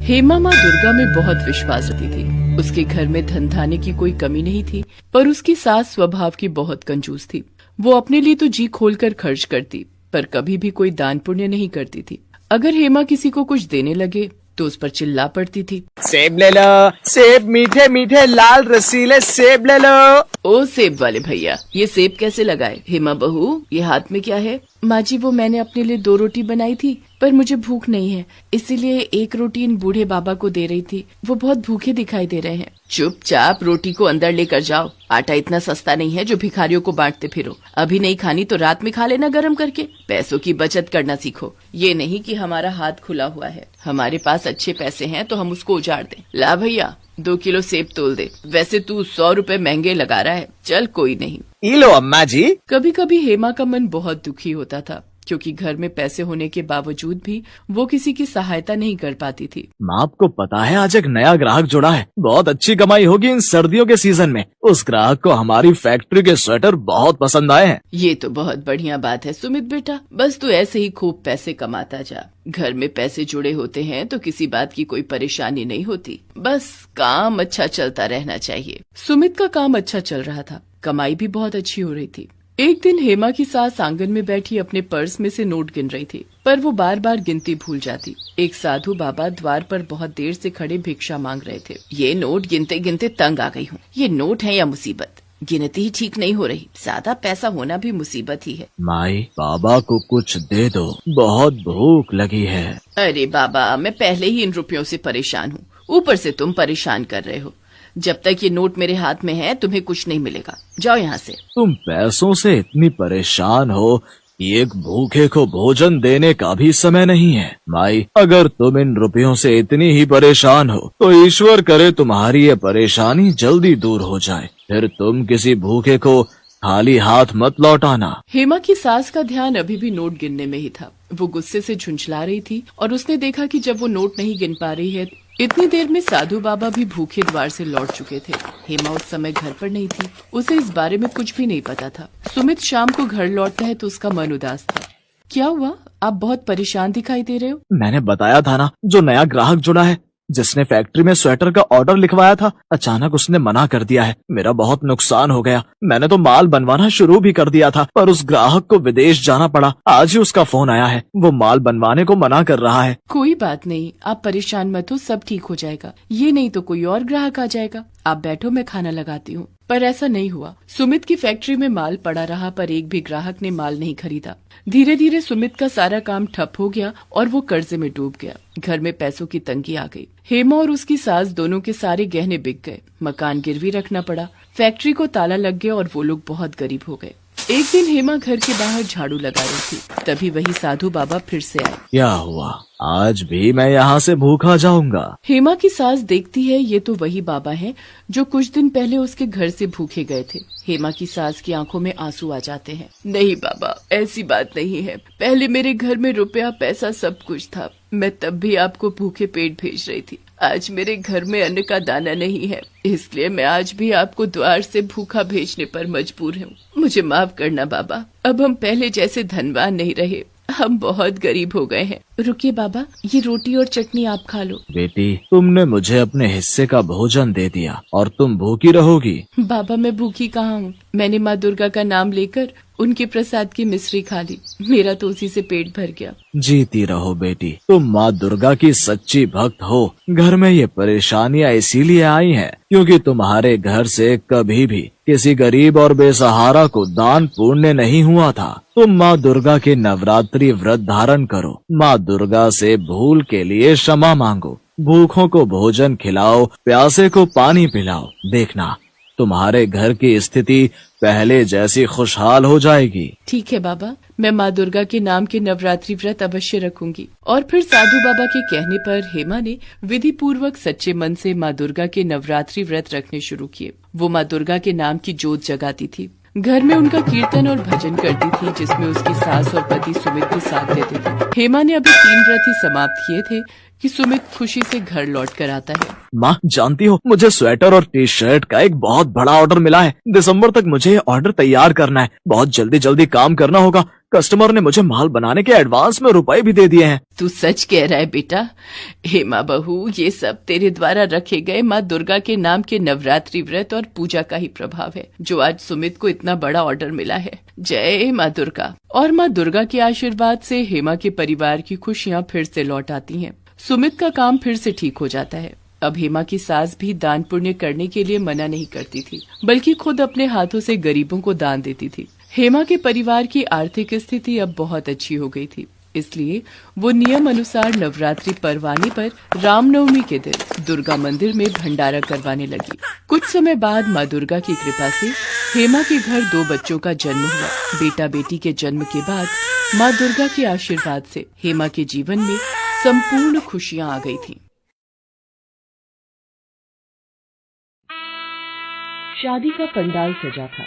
हेमा माँ दुर्गा में बहुत विश्वास रखती थी। उसके घर में धन धान्य की कोई कमी नहीं थी, पर उसकी सास स्वभाव की बहुत कंजूस थी। वो अपने लिए तो जी खोलकर खर्च करती, पर कभी भी कोई दान पुण्य नहीं करती थी। अगर हेमा किसी को कुछ देने लगे तो उस पर चिल्ला पड़ती थी। सेब ले लो, सेब मीठे मीठे लाल रसीले सेब ले लो। ओ सेब वाले भैया, ये सेब कैसे लगाए? हेमा बहू, ये हाथ में क्या है? माँ जी, वो मैंने अपने लिए 2 रोटी बनाई थी, पर मुझे भूख नहीं है, इसीलिए 1 रोटी इन बूढ़े बाबा को दे रही थी। वो बहुत भूखे दिखाई दे रहे हैं। चुपचाप रोटी को अंदर लेकर जाओ। आटा इतना सस्ता नहीं है जो भिखारियों को बांटते फिरो। अभी नहीं खानी तो रात में खा लेना गरम करके। पैसों की बचत करना सीखो। ये नहीं कि हमारा हाथ खुला हुआ है। हमारे पास अच्छे पैसे हैं तो हम उसको उजाड़ दें। ला भैया, 2 किलो सेब तोल दे। वैसे तू 100 रुपए महंगे लगा रहा है। चल कोई नहीं। ये लो अम्मा जी। कभी कभी हेमा का मन बहुत दुखी होता था, क्योंकि घर में पैसे होने के बावजूद भी वो किसी की सहायता नहीं कर पाती थी। माँ, आपको पता है आज एक नया ग्राहक जुड़ा है। बहुत अच्छी कमाई होगी इन सर्दियों के सीजन में। उस ग्राहक को हमारी फैक्ट्री के स्वेटर बहुत पसंद आए हैं। ये तो बहुत बढ़िया बात है सुमित बेटा। बस तू ऐसे ही खूब पैसे कमाता जा। घर में पैसे जुड़े होते हैं तो किसी बात की कोई परेशानी नहीं होती। बस काम अच्छा चलता रहना चाहिए। सुमित का काम अच्छा चल रहा था, कमाई भी बहुत अच्छी हो रही थी। एक दिन हेमा की सास आंगन में बैठी अपने पर्स में से नोट गिन रही थी, पर वो बार बार गिनती भूल जाती। एक साधु बाबा द्वार पर बहुत देर से खड़े भिक्षा मांग रहे थे। ये नोट गिनते गिनते तंग आ गई हूँ। ये नोट है या मुसीबत? गिनती ही ठीक नहीं हो रही। ज्यादा पैसा होना भी मुसीबत ही है। माई, बाबा को कुछ दे दो, बहुत भूख लगी है। अरे बाबा, मैं पहले ही इन रुपयों से परेशान हूँ, ऊपर से तुम परेशान कर रहे हो। जब तक ये नोट मेरे हाथ में है तुम्हें कुछ नहीं मिलेगा। जाओ यहाँ से। तुम पैसों से इतनी परेशान हो कि एक भूखे को भोजन देने का भी समय नहीं है। माई, अगर तुम इन रुपयों से इतनी ही परेशान हो तो ईश्वर करे तुम्हारी ये परेशानी जल्दी दूर हो जाए। फिर तुम किसी भूखे को खाली हाथ मत लौटाना। हेमा की सास का ध्यान अभी भी नोट गिनने में ही था। वो गुस्से से झुंझला रही थी और उसने देखा कि जब वो नोट नहीं गिन पा रही है, इतनी देर में साधु बाबा भी भूखे द्वार से लौट चुके थे। हेमा उस समय घर पर नहीं थी, उसे इस बारे में कुछ भी नहीं पता था। सुमित शाम को घर लौटता है तो उसका मन उदास था। क्या हुआ? आप बहुत परेशान दिखाई दे रहे हो। मैंने बताया था ना, जो नया ग्राहक जुड़ा है, जिसने फैक्ट्री में स्वेटर का ऑर्डर लिखवाया था, अचानक उसने मना कर दिया है। मेरा बहुत नुकसान हो गया। मैंने तो माल बनवाना शुरू भी कर दिया था, पर उस ग्राहक को विदेश जाना पड़ा। आज ही उसका फोन आया है, वो माल बनवाने को मना कर रहा है। कोई बात नहीं, आप परेशान मत हो, सब ठीक हो जाएगा। ये नहीं तो कोई और ग्राहक आ जाएगा। आप बैठो, मैं खाना लगाती हूँ। पर ऐसा नहीं हुआ। सुमित की फैक्ट्री में माल पड़ा रहा, पर एक भी ग्राहक ने माल नहीं खरीदा। धीरे धीरे सुमित का सारा काम ठप हो गया और वो कर्जे में डूब गया। घर में पैसों की तंगी आ गई। हेमा और उसकी सास दोनों के सारे गहने बिक गए। मकान गिरवी रखना पड़ा। फैक्ट्री को ताला लग गया और वो लोग बहुत गरीब हो गए। एक दिन हेमा घर के बाहर झाड़ू लगा रही थी, तभी वही साधु बाबा फिर से आए। क्या हुआ? आज भी मैं यहाँ से भूखा जाऊंगा? हेमा की सास देखती है ये तो वही बाबा हैं जो कुछ दिन पहले उसके घर से भूखे गए थे। हेमा की सास की आंखों में आंसू आ जाते हैं। नहीं बाबा, ऐसी बात नहीं है। पहले मेरे घर में रुपया पैसा सब कुछ था। मैं तब भी आपको भूखे पेट भेज रही थी। आज मेरे घर में अन्न का दाना नहीं है, इसलिए मैं आज भी आपको द्वार से भूखा भेजने पर मजबूर हूँ। मुझे माफ करना बाबा। अब हम पहले जैसे धनवान नहीं रहे, हम बहुत गरीब हो गए हैं। रुकिए बाबा, ये रोटी और चटनी आप खा लो। बेटी, तुमने मुझे अपने हिस्से का भोजन दे दिया और तुम भूखी रहोगी? बाबा, मैं भूखी कहाँ हूँ। मैंने माँ दुर्गा का नाम लेकर उनके प्रसाद की मिश्री खा ली। मेरा तो उसी से पेट भर गया। जीती रहो बेटी, तुम माँ दुर्गा की सच्ची भक्त हो। घर में ये परेशानियाँ इसीलिए आई हैं क्योंकि तुम्हारे घर से कभी भी किसी गरीब और बेसहारा को दान पुण्य नहीं हुआ था। तुम माँ दुर्गा के नवरात्रि व्रत धारण करो। माँ दुर्गा से भूल के लिए क्षमा मांगो। भूखों को भोजन खिलाओ, प्यासे को पानी पिलाओ। देखना, तुम्हारे घर की स्थिति पहले जैसी खुशहाल हो जाएगी। ठीक है बाबा, मैं माँ दुर्गा के नाम के नवरात्रि व्रत अवश्य रखूंगी। और फिर साधु बाबा के कहने पर हेमा ने विधि पूर्वक सच्चे मन से माँ दुर्गा के नवरात्रि व्रत रखने शुरू किए। वो माँ दुर्गा के नाम की जोत जगाती थी। घर में उनका कीर्तन और भजन करती थी, जिसमें उसकी सास और पति सुमित भी साथ देते थे। हेमा ने अभी 3 व्रत ही समाप्त किए थे कि सुमित खुशी से घर लौट कर आता है। माँ, जानती हो, मुझे स्वेटर और टी शर्ट का एक बहुत बड़ा ऑर्डर मिला है। दिसंबर तक मुझे ये ऑर्डर तैयार करना है। बहुत जल्दी जल्दी काम करना होगा। कस्टमर ने मुझे माल बनाने के एडवांस में रुपए भी दे दिए हैं। तू सच कह रहा है बेटा? हेमा बहू, ये सब तेरे द्वारा रखे गए माँ दुर्गा के नाम के नवरात्रि व्रत और पूजा का ही प्रभाव है, जो आज सुमित को इतना बड़ा ऑर्डर मिला है। जय माँ दुर्गा। और माँ दुर्गा के आशीर्वाद से हेमा के परिवार की खुशियाँ फिर से लौट आती हैं। सुमित का काम फिर से ठीक हो जाता है। अब हेमा की सास भी दान पुण्य करने के लिए मना नहीं करती थी, बल्कि खुद अपने हाथों से गरीबों को दान देती थी। हेमा के परिवार की आर्थिक स्थिति अब बहुत अच्छी हो गई थी, इसलिए वो नियम अनुसार नवरात्रि पर्व आने पर रामनवमी के दिन दुर्गा मंदिर में भंडारा करवाने लगी। कुछ समय बाद माँ दुर्गा की कृपा से हेमा के घर 2 बच्चों का जन्म हुआ। बेटा बेटी के जन्म के बाद माँ दुर्गा के आशीर्वाद से हेमा के जीवन में संपूर्ण खुशियाँ आ गई थीं। शादी का पंडाल सजा था।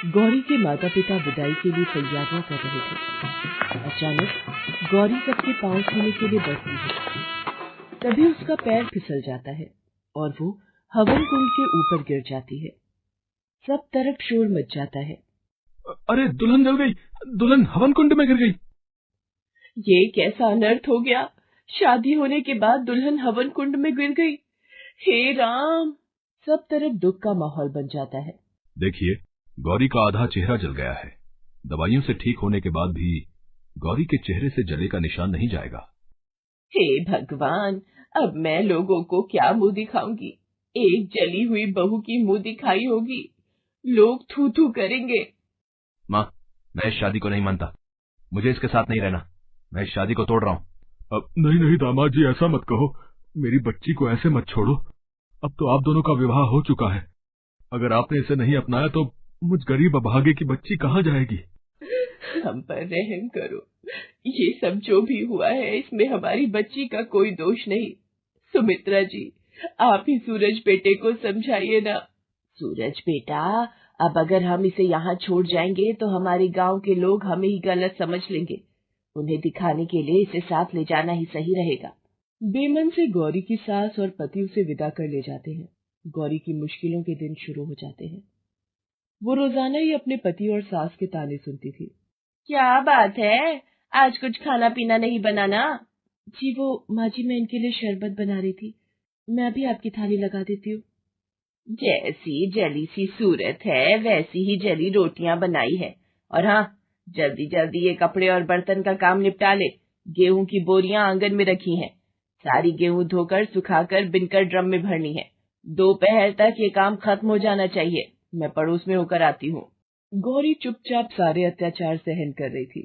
गौरी के माता पिता विदाई के लिए तैयारियां कर रहे थे। अचानक गौरी सबके पांव छूने के लिए बढ़ती है। तभी उसका पैर फिसल जाता है और वो हवन कुंड के ऊपर गिर जाती है। सब तरफ शोर मच जाता है। अरे दुल्हन जल गई, दुल्हन हवन कुंड में गिर गई। ये कैसा अनर्थ हो गया? शादी होने के बाद दुल्हन हवन कुंड में गिर गई। हे राम! सब तरफ दुख का माहौल बन जाता है। देखिए, गौरी का आधा चेहरा जल गया है। दवाइयों से ठीक होने के बाद भी गौरी के चेहरे से जले का निशान नहीं जाएगा। हे भगवान, अब मैं लोगों को क्या मुंह दिखाऊंगी? एक जली हुई बहू की मुंह दिखाई होगी, लोग थू थू करेंगे। माँ, मैं इस शादी को नहीं मानता। मुझे इसके साथ नहीं रहना। मैं इस शादी को तोड़ रहा हूँ। अब नहीं नहीं दामाद जी, ऐसा मत कहो। मेरी बच्ची को ऐसे मत छोड़ो। अब तो आप दोनों का विवाह हो चुका है। अगर आपने इसे नहीं अपनाया तो मुझ गरीब अभागे की बच्ची कहाँ जाएगी? हम पर रहम करो। ये सब जो भी हुआ है, इसमें हमारी बच्ची का कोई दोष नहीं। सुमित्रा जी, आप ही सूरज बेटे को समझाइए ना। सूरज बेटा, अब अगर हम इसे यहाँ छोड़ जाएंगे तो हमारे गांव के लोग हमें ही गलत समझ लेंगे। उन्हें दिखाने के लिए इसे साथ ले जाना ही सही रहेगा। बेमन से गौरी की सास और पति उसे विदा कर ले जाते हैं। गौरी की मुश्किलों के दिन शुरू हो जाते हैं। वो रोजाना ही अपने पति और सास के ताने सुनती थी। क्या बात है, आज कुछ खाना पीना नहीं बनाना? जी वो माँ जी, मैं इनके लिए शरबत बना रही थी। मैं अभी आपकी थाली लगा देती हूँ। जैसी जली सी सूरत है, वैसी ही जली रोटियां बनाई है। और हाँ, जल्दी जल्दी ये कपड़े और बर्तन का काम निपटा ले। गेहूं की बोरियां आंगन में रखी हैं। सारी गेहूं धोकर सुखाकर बिनकर ड्रम में भरनी है। दोपहर तक ये काम खत्म हो जाना चाहिए। मैं पड़ोस में होकर आती हूँ। गौरी चुपचाप सारे अत्याचार सहन कर रही थी।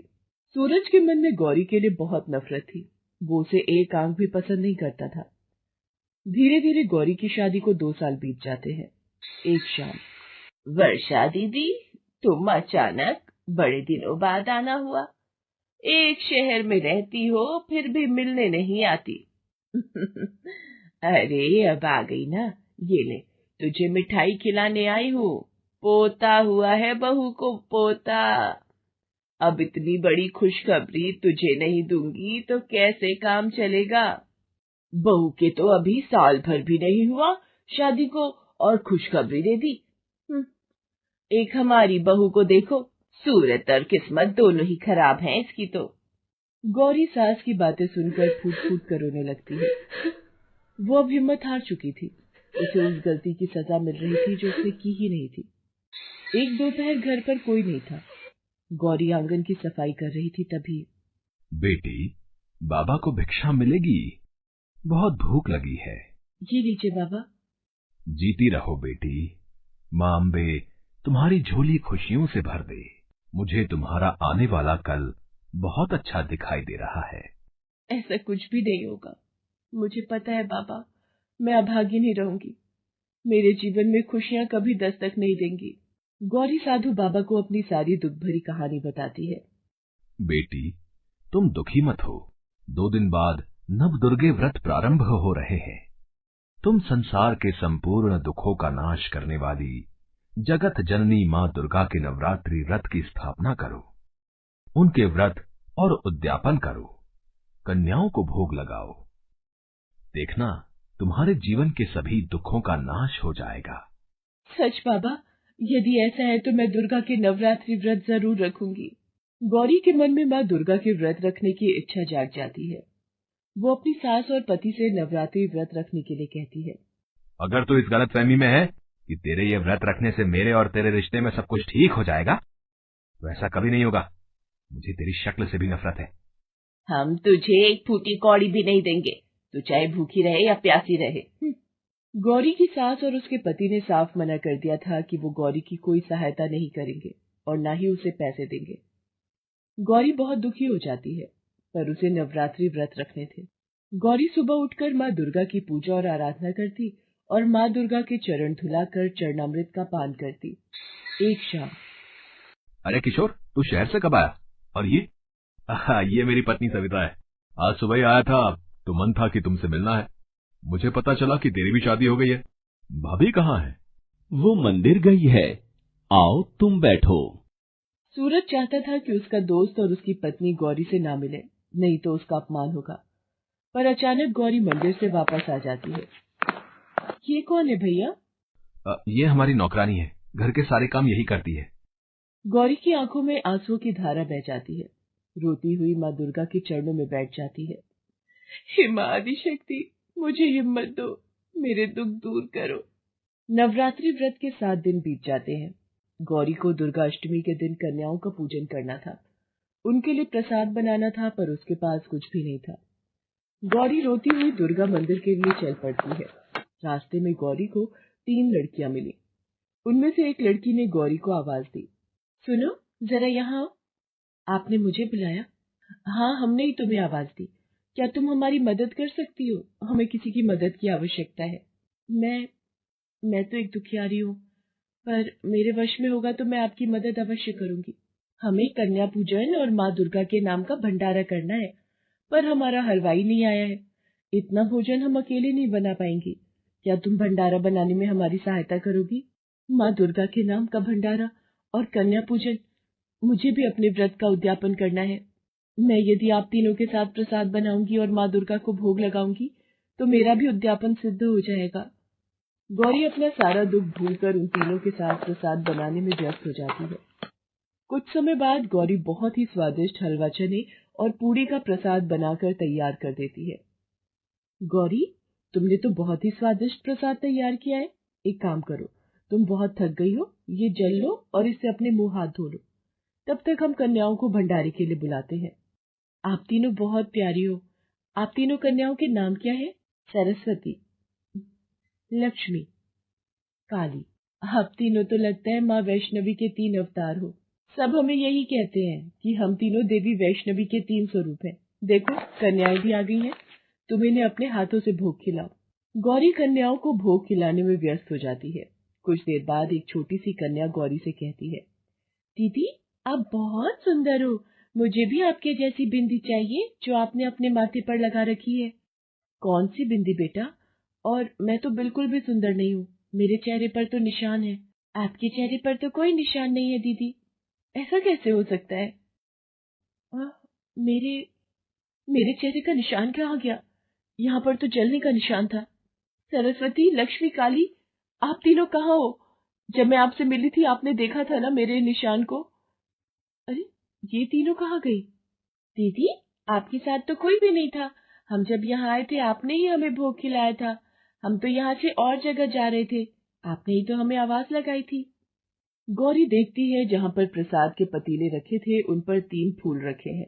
सूरज के मन में गौरी के लिए बहुत नफरत थी। वो उसे एक आंख भी पसंद नहीं करता था। धीरे धीरे गौरी की शादी को 2 साल बीत जाते हैं। एक शाम, वर्षा दीदी, तुम अचानक बड़े दिनों बाद आना हुआ। एक शहर में रहती हो, फिर भी मिलने नहीं आती। अरे अब आ गई ना, ये ले, तुझे मिठाई खिलाने आई हूँ। पोता हुआ है बहू को, पोता। अब इतनी बड़ी खुशखबरी तुझे नहीं दूंगी तो कैसे काम चलेगा? बहू के तो अभी साल भर भी नहीं हुआ शादी को, और खुशखबरी दे दी। एक हमारी बहू को देखो, सूरत और किस्मत दोनों ही खराब हैं इसकी तो। गौरी सास की बातें सुनकर फूट फूट कर रोने लगती है। वो अब हिम्मत हार चुकी थी। उसे उस गलती की सजा मिल रही थी जो उसने की ही नहीं थी। एक दोपहर घर पर कोई नहीं था। गौरी आंगन की सफाई कर रही थी, तभी बेटी, बाबा को भिक्षा मिलेगी, बहुत भूख लगी है। ये लीजिए बाबा। जीती रहो बेटी। मां अम्बे तुम्हारी झोली खुशियों से भर दे। मुझे तुम्हारा आने वाला कल बहुत अच्छा दिखाई दे रहा है। ऐसा कुछ भी नहीं होगा। मुझे पता है बाबा, मैं अभागिन ही रहूंगी। मेरे जीवन में खुशियां कभी दस्तक नहीं देंगी। गौरी साधु बाबा को अपनी सारी दुख भरी कहानी बताती है। बेटी, तुम दुखी मत हो। 2 दिन बाद नव दुर्गे व्रत प्रारंभ हो रहे हैं। तुम संसार के संपूर्ण दुखों का नाश करने वाली जगत जननी मां दुर्गा के नवरात्रि व्रत की स्थापना करो। उनके व्रत और उद्यापन करो। कन्याओं को भोग लगाओ। देखना, तुम्हारे जीवन के सभी दुखों का नाश हो जाएगा। सच बाबा, यदि ऐसा है तो मैं दुर्गा के नवरात्रि व्रत जरूर रखूंगी। गौरी के मन में माँ दुर्गा के व्रत रखने की इच्छा जाग जाती है। वो अपनी सास और पति से नवरात्रि व्रत रखने के लिए कहती है। अगर तू इस गलतफहमी में है कि तेरे ये व्रत रखने से मेरे और तेरे रिश्ते में सब कुछ ठीक हो जाएगा, तो ऐसा कभी नहीं होगा। मुझे तेरी शक्ल से भी नफरत है। हम तुझे एक फूटी कौड़ी भी नहीं देंगे, तू चाहे भूखी रहे या प्यासी रहे। गौरी की सास और उसके पति ने साफ मना कर दिया था कि वो गौरी की कोई सहायता नहीं करेंगे और न ही उसे पैसे देंगे। गौरी बहुत दुखी हो जाती है, पर उसे नवरात्रि व्रत रखने थे। गौरी सुबह उठकर माँ दुर्गा की पूजा और आराधना करती और माँ दुर्गा के चरण धुलाकर चरणामृत का पान करती। एक शाम। अरे किशोर, तू शहर से कब आया? और ये मेरी पत्नी सविता है। आज सुबह ही आया था, तो मन था कि तुमसे मिलना है। मुझे पता चला कि तेरी भी शादी हो गई है। भाभी कहाँ है? वो मंदिर गई है। आओ तुम बैठो। सूरज चाहता था कि उसका दोस्त और उसकी पत्नी गौरी से ना मिले, नहीं तो उसका अपमान होगा। पर अचानक गौरी मंदिर से वापस आ जाती है। ये कौन है भैया? ये हमारी नौकरानी है, घर के सारे काम यही करती है। गौरी की आंखों में आंसुओं की धारा बह जाती है। रोती हुई माँ दुर्गा के चरणों में बैठ जाती है। हे माँ आदिशक्ति, मुझे हिम्मत दो, मेरे दुख दूर करो। नवरात्रि व्रत के 7 दिन बीत जाते हैं। गौरी को दुर्गा अष्टमी के दिन कन्याओं का पूजन करना था। उनके लिए प्रसाद बनाना था, पर उसके पास कुछ भी नहीं था। गौरी रोती हुई दुर्गा मंदिर के लिए चल पड़ती है। रास्ते में गौरी को 3 लड़कियां मिली। उनमें से एक लड़की ने गौरी को आवाज दी। सुनो, जरा यहाँ आओ। आपने मुझे बुलाया? हाँ, हमने ही तुम्हें आवाज दी। क्या तुम हमारी मदद कर सकती हो? हमें किसी की मदद की आवश्यकता है। मैं तो एक दुखियारी हूँ, पर मेरे वश में होगा तो मैं आपकी मदद अवश्य करूंगी। हमें कन्या पूजन और माँ दुर्गा के नाम का भंडारा करना है, पर हमारा हलवाई नहीं आया है। इतना भोजन हम अकेले नहीं बना पाएंगे। क्या तुम भंडारा बनाने में हमारी सहायता करोगी? माँ दुर्गा के नाम का भंडारा और कन्या पूजन, मुझे भी अपने व्रत का उद्यापन करना है। यदि आप तीनों के साथ प्रसाद बनाऊंगी और माँ दुर्गा को भोग लगाऊंगी, तो मेरा भी उद्यापन सिद्ध हो जाएगा। गौरी अपना सारा दुख भूलकर उन तीनों के साथ प्रसाद बनाने में व्यस्त हो जाती है। कुछ समय बाद गौरी बहुत ही स्वादिष्ट हलवा चने और पूरी का प्रसाद बनाकर तैयार कर देती है। गौरी, तुमने तो बहुत ही स्वादिष्ट प्रसाद तैयार किया है। एक काम करो, तुम बहुत थक गई हो, ये जल लो और इससे अपने मुंह हाथ धो लो। तब तक हम कन्याओं को भंडारे के लिए बुलाते हैं। आप तीनों बहुत प्यारी हो। आप तीनों कन्याओं के नाम क्या है? सरस्वती, लक्ष्मी, काली। आप तीनों तो लगता है माँ वैष्णवी के 3 अवतार हो। सब हमें यही कहते हैं कि हम तीनों देवी वैष्णवी के 3 स्वरूप हैं। देखो, कन्याएं भी आ गई हैं। तुम इन्हें अपने हाथों से भोग खिलाओ। गौरी कन्याओं को भोग खिलाने में व्यस्त हो जाती है। कुछ देर बाद एक छोटी सी कन्या गौरी से कहती है, दीदी, आप बहुत सुंदर हो। मुझे भी आपके जैसी बिंदी चाहिए जो आपने अपने माथे पर लगा रखी है। कौन सी बिंदी बेटा? और मैं तो बिल्कुल भी सुंदर नहीं हूँ। मेरे चेहरे पर तो निशान है। आपके चेहरे पर तो कोई निशान नहीं है दीदी। ऐसा कैसे हो सकता है? आ, मेरे मेरे चेहरे का निशान कहाँ गया? यहाँ पर तो जलने का निशान था। सरस्वती, लक्ष्मी, काली, आप तीनों कहाँ हो? जब मैं आपसे मिली थी आपने देखा था ना मेरे निशान को। अरे, ये तीनों कहाँ गई? दीदी, आपके साथ तो कोई भी नहीं था। हम जब यहाँ आए थे आपने ही हमें भोग खिलाया था। हम तो यहाँ से और जगह जा रहे थे, आपने ही तो हमें आवाज लगाई थी। गौरी देखती है जहाँ पर प्रसाद के पतीले रखे थे उन पर 3 फूल रखे हैं।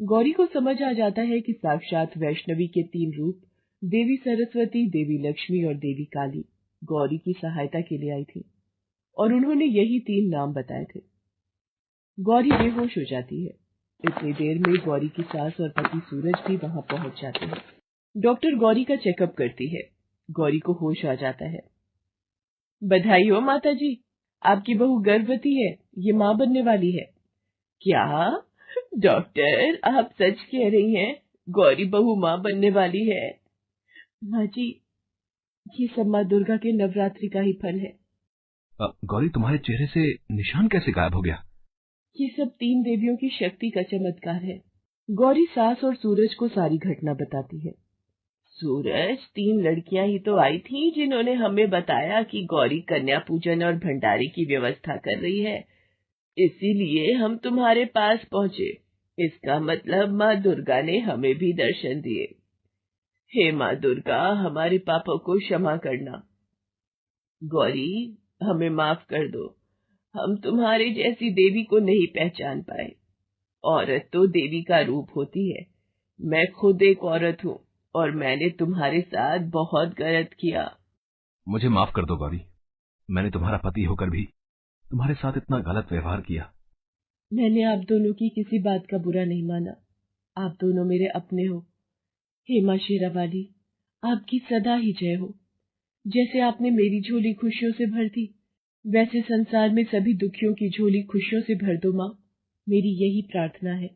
गौरी को समझ आ जाता है कि साक्षात वैष्णवी के 3 रूप, देवी सरस्वती, देवी लक्ष्मी और देवी काली, गौरी की सहायता के लिए आई थी और उन्होंने यही 3 नाम बताए थे। गौरी बेहोश हो जाती है। इतनी देर में गौरी की सास और पति सूरज भी वहां पहुंच जाते हैं। डॉक्टर गौरी का चेकअप करती है। गौरी को होश आ जाता है। बधाई हो माता जी, आपकी बहू गर्भवती है, ये माँ बनने वाली है। क्या डॉक्टर, आप सच कह रही हैं? गौरी बहू माँ बनने वाली है? माँ जी, ये सब माँ दुर्गा के नवरात्रि का ही फल है। गौरी, तुम्हारे चेहरे से निशान कैसे गायब हो गया? ये सब 3 देवियों की शक्ति का चमत्कार है। गौरी सास और सूरज को सारी घटना बताती है। सूरज, 3 लड़कियां ही तो आई थी जिन्होंने हमें बताया कि गौरी कन्या पूजन और भंडारे की व्यवस्था कर रही है। इसीलिए हम तुम्हारे पास पहुंचे। इसका मतलब माँ दुर्गा ने हमें भी दर्शन दिए। हे माँ दुर्गा, हमारे पापों को क्षमा करना। गौरी, हमें माफ कर दो, हम तुम्हारे जैसी देवी को नहीं पहचान पाए। औरत तो देवी का रूप होती है। मैं खुद एक औरत हूँ और मैंने तुम्हारे साथ बहुत गलत किया। मुझे माफ कर दो गौरी, मैंने तुम्हारा पति होकर भी तुम्हारे साथ इतना गलत व्यवहार किया। मैंने आप दोनों की किसी बात का बुरा नहीं माना। आप दोनों मेरे अपने हो। हे माँ शेरावाली, आपकी सदा ही जय हो। जैसे आपने मेरी झोली खुशियों से भर दी, वैसे संसार में सभी दुखियों की झोली खुशियों से भर दो माँ। मेरी यही प्रार्थना है।